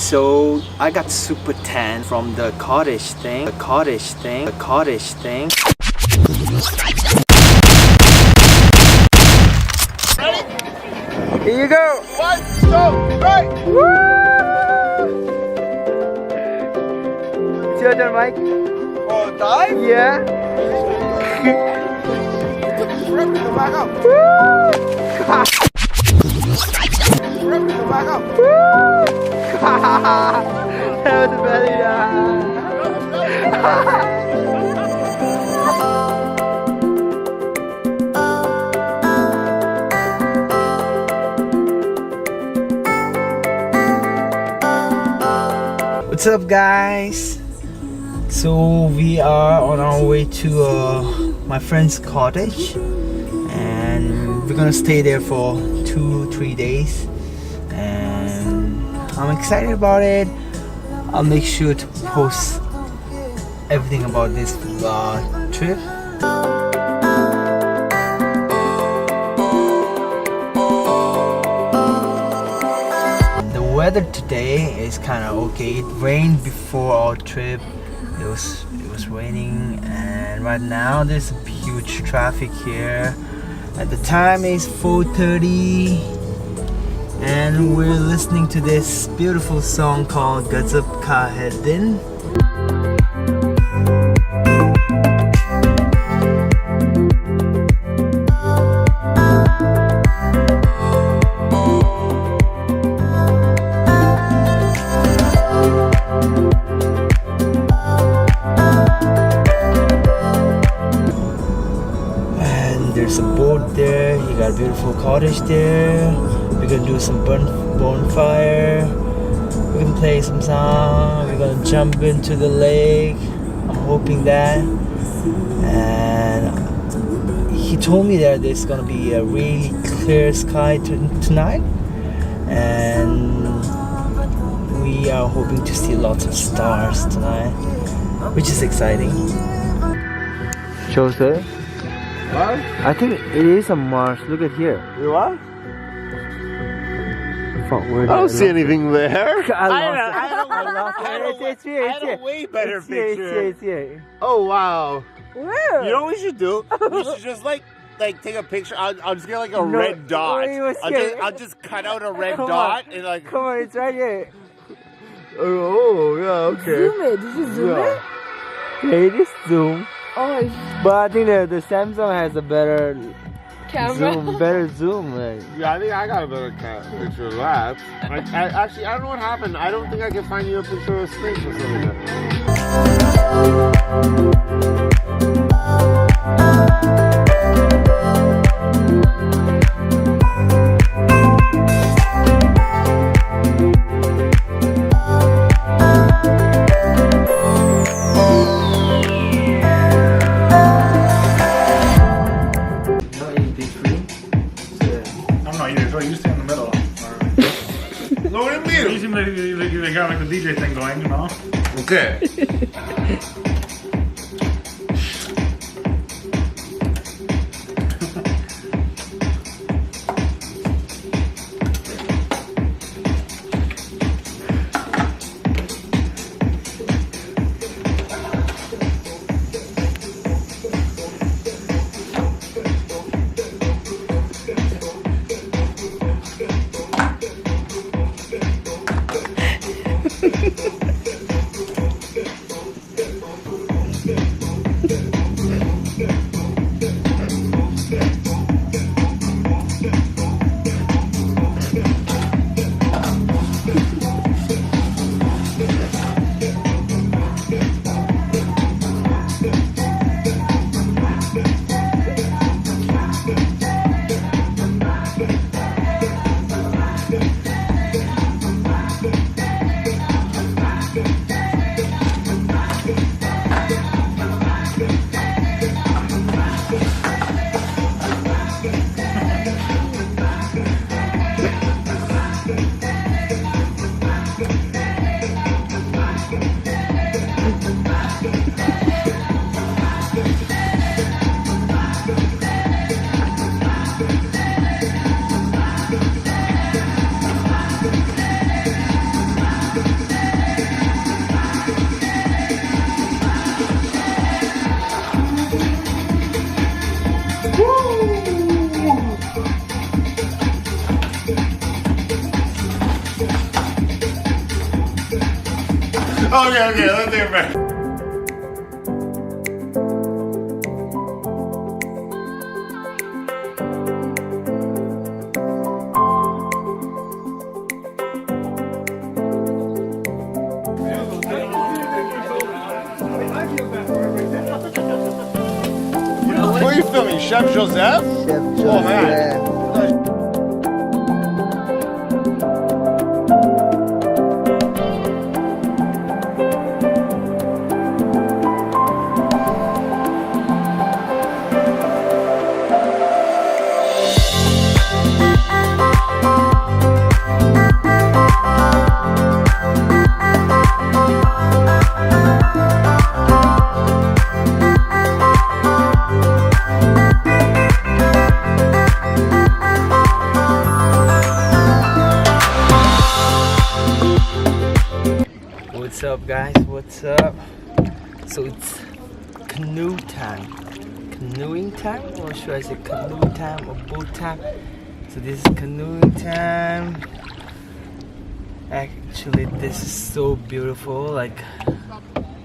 So I got super tan from the cottage thing. Ready? Here you go. 1, 2, 3. Woo! It's your turn, Mike. Oh, dive? Yeah. Forever to back up. Woo! Forever to back up. That was a belly dive. What's up, guys? So we are on our way to my friend's cottage, and we're gonna stay there for 2-3 days, and I'm excited about it. I'll make sure to post everything about this trip. The weather today is kind of okay. It rained before our trip. It was raining, and right now there's huge traffic here. At the time is 4:30, and we're listening to this beautiful song called Dhondup Din. There's a boat there. You got a beautiful cottage there. We're gonna do some bonfire. We're gonna play some song. We're gonna jump into the lake. I'm hoping that. And he told me that there's gonna be a really clear sky tonight, and we are hoping to see lots of stars tonight, which is exciting. Joseph? What? I think it is a marsh. Look at here. You what? Fuck, where I don't see anything there. I had a way better picture. It's here. Oh wow! Where? You know what we should do? We should just like take a picture. I'll just get like a red dot. I'll just cut out a red dot and like. Come on, it's right here. Oh yeah, okay. Zoom it. Did you zoom it? Yeah, it is zoom. Oh, But I think the Samsung has a better camera. zoom. Like. Yeah, I think I got a better picture of that. Actually, I don't know what happened. I don't think I can find you a picture of a snake or something. They got like the DJ thing going, you know? Okay. Okay, let's take it back. Who are you filming? Chef Joseph? Oh man. What's up, guys? What's up? So it's canoe time. Canoeing time? Or should I say canoe time or boat time? So this is canoeing time. Actually, this is so beautiful. Like,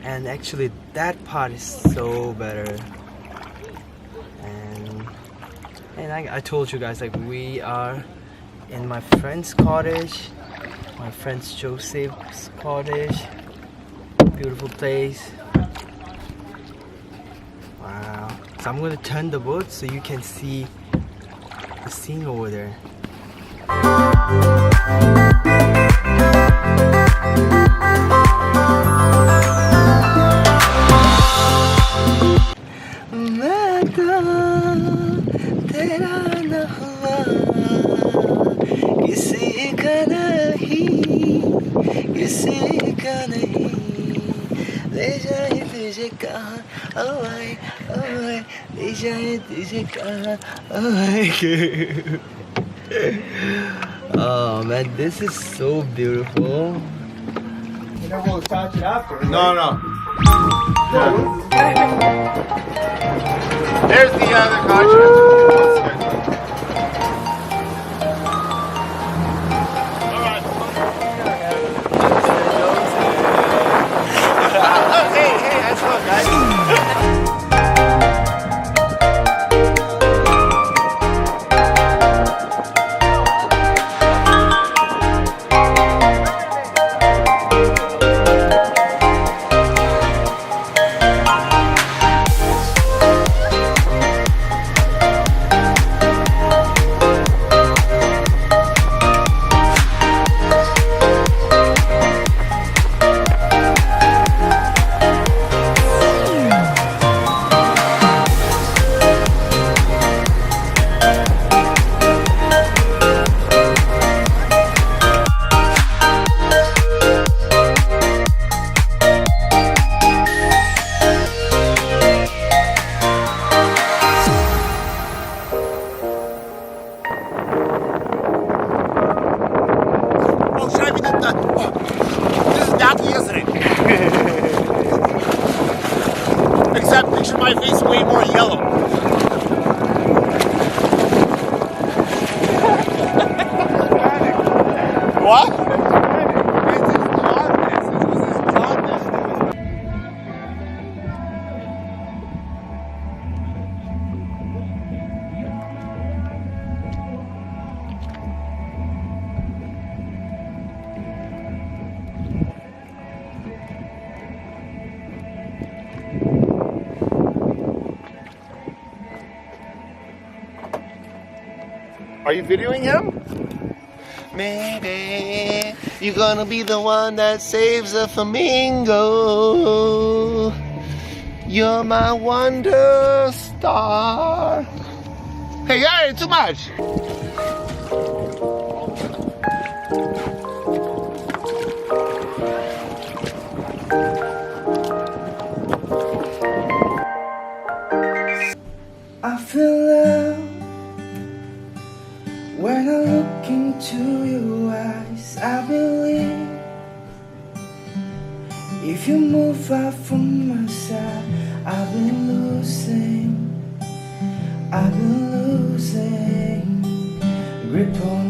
and actually, that part is so better. And I told you guys, like, we are in my friend's cottage. My friend's Joseph's cottage. Beautiful place. Wow. So I'm gonna turn the boat so you can see the scene over there. Oh man, this is so beautiful. You know, we'll touch it after. No. There's the other contract. Hey, that's fun, guys. This is Naki, isn't it? Except picture my face way more yellow. What? Are you videoing him? Maybe you're gonna be the one that saves a flamingo. You're my wonder star. Hey, too much. I feel love when I look into your eyes. I believe if you move out from my side, I've been losing grip on